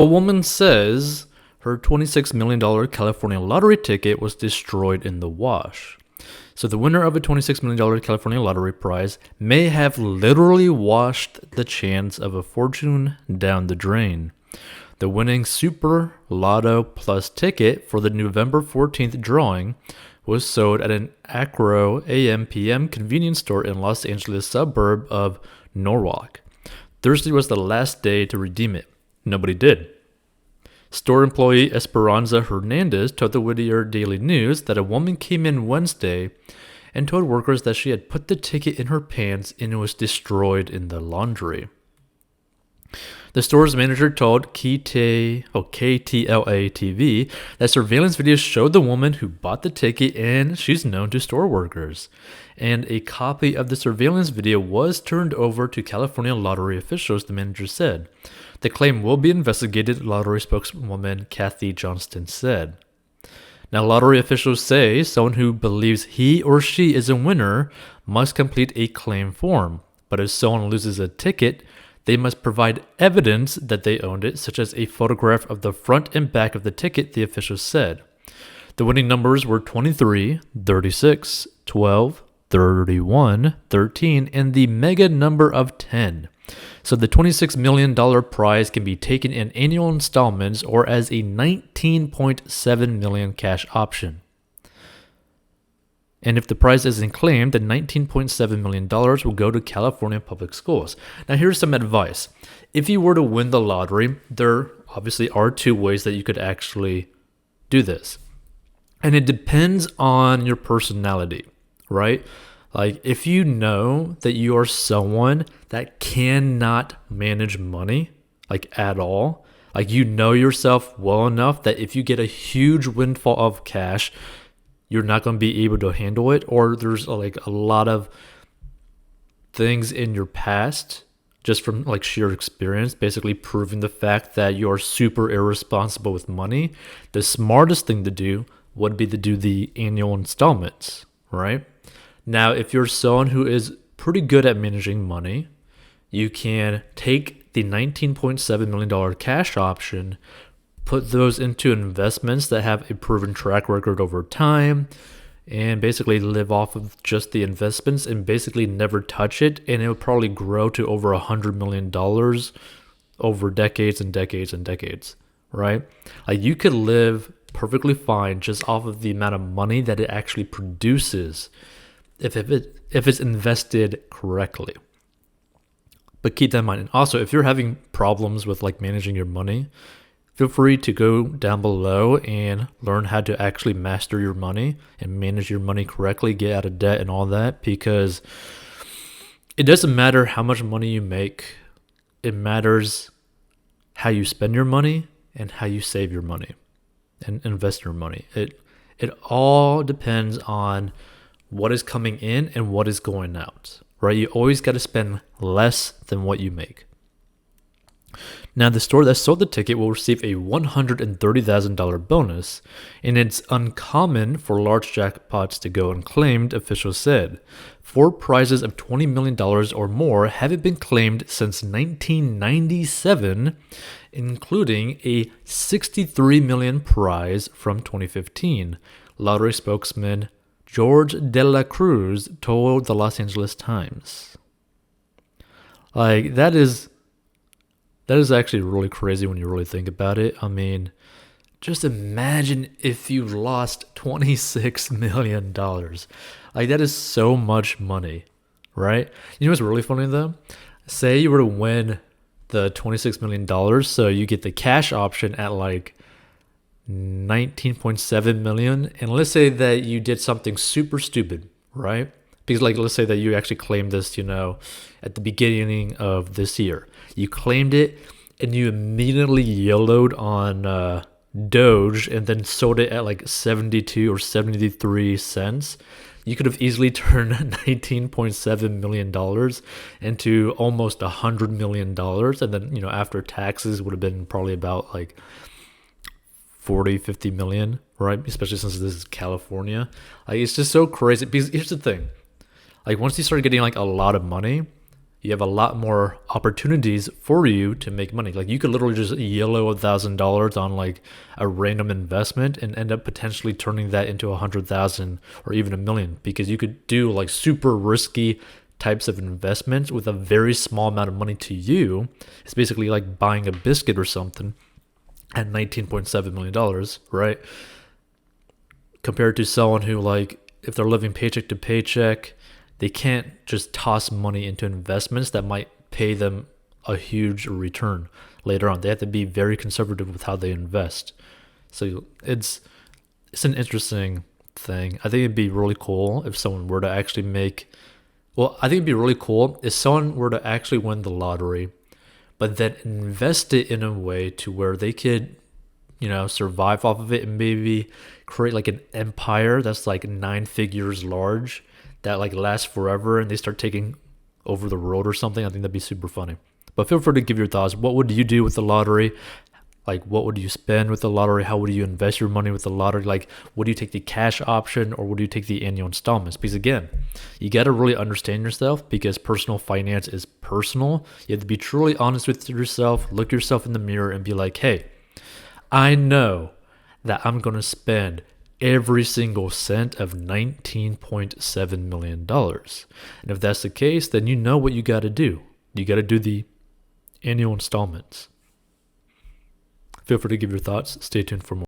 A woman says her $26 million California lottery ticket was destroyed in the wash. So the winner of a $26 million California lottery prize may have literally washed the chance of a fortune down the drain. The winning Super Lotto Plus ticket for the November 14th drawing was sold at an Acro AM/PM convenience store in Los Angeles suburb of Norwalk. Thursday was the last day to redeem it. Nobody did. Store employee Esperanza Hernandez told the Whittier Daily News that a woman came in Wednesday and told workers that she had put the ticket in her pants and it was destroyed in the laundry. The store's manager told KTLA TV that surveillance videos showed the woman who bought the ticket and she's known to store workers. And a copy of the surveillance video was turned over to California lottery officials, the manager said. The claim will be investigated, lottery spokeswoman Kathy Johnston said. Now, lottery officials say someone who believes he or she is a winner must complete a claim form. But if someone loses a ticket, they must provide evidence that they owned it, such as a photograph of the front and back of the ticket, the officials said. The winning numbers were 23, 36, 12, 31, 13, and the mega number of 10. So the $26 million prize can be taken in annual installments or as a $19.7 million cash option. And if the prize isn't claimed, the $19.7 million will go to California public schools. Now, here's some advice. If you were to win the lottery, there obviously are two ways that you could actually do this. And it depends on your personality, right? Like, if you know that you are someone that cannot manage money, like at all, like you know yourself well enough that if you get a huge windfall of cash, you're not going to be able to handle it, or there's like a lot of things in your past just from like sheer experience basically proving the fact that you're super irresponsible with money, the smartest thing to do would be to do the annual installments, right? Now, if you're someone who is pretty good at managing money, you can take the $19.7 million cash option, put those into investments that have a proven track record over time, and basically live off of just the investments and basically never touch it, and it will probably grow to over $100 million over decades and decades and decades, right? Like, you could live perfectly fine just off of the amount of money that it actually produces if it's invested correctly. But keep that in mind. And also, if you're having problems with like managing your money, feel free to go down below and learn how to actually master your money and manage your money correctly, get out of debt and all that, because it doesn't matter how much money you make. It matters how you spend your money and how you save your money and invest your money. It all depends on what is coming in and what is going out, right? You always got to spend less than what you make. Now, the store that sold the ticket will receive a $130,000 bonus, and it's uncommon for large jackpots to go unclaimed, officials said. 4 prizes of $20 million or more haven't been claimed since 1997, including a $63 million prize from 2015. Lottery spokesman George De La Cruz told the Los Angeles Times. Like, that is actually really crazy when you really think about it. I mean, just imagine if you lost $26 million. Like, that is so much money, right? You know what's really funny though? Say you were to win the $26 million, so you get the cash option at like $19.7 million, and let's say that you did something super stupid, right? Because like, let's say that you actually claimed this, at the beginning of this year. You claimed it and you immediately YOLO'd on Doge and then sold it at like 72 or 73 cents. You could have easily turned $19.7 million into almost $100 million. And then, after taxes would have been probably about like 40-50 million, right? Especially since this is California. Like, it's just so crazy. Because here's the thing. Like, once you start getting like a lot of money, you have a lot more opportunities for you to make money. Like you could literally just YOLO $1,000 on like a random investment and end up potentially turning that into 100,000 or even 1 million, because you could do like super risky types of investments with a very small amount of money to you. It's basically like buying a biscuit or something at $19.7 million, right? Compared to someone who, like, if they're living paycheck to paycheck, they can't just toss money into investments that might pay them a huge return later on. They have to be very conservative with how they invest. So it's an interesting thing. I think it'd be really cool if someone were to actually I think it'd be really cool if someone were to actually win the lottery, but then invest it in a way to where they could, survive off of it and maybe create like an empire that's like 9 figures large that like lasts forever, and they start taking over the world or something. I think that'd be super funny. But feel free to give your thoughts. What would you do with the lottery? Like, what would you spend with the lottery? How would you invest your money with the lottery? Like, would you take the cash option or would you take the annual installments? Because again, you got to really understand yourself, because personal finance is personal. You have to be truly honest with yourself, look yourself in the mirror and be like, hey, I know that I'm going to spend every single cent of $19.7 million. And if that's the case, then you know what you got to do. You got to do the annual installments. Feel free to give your thoughts. Stay tuned for more.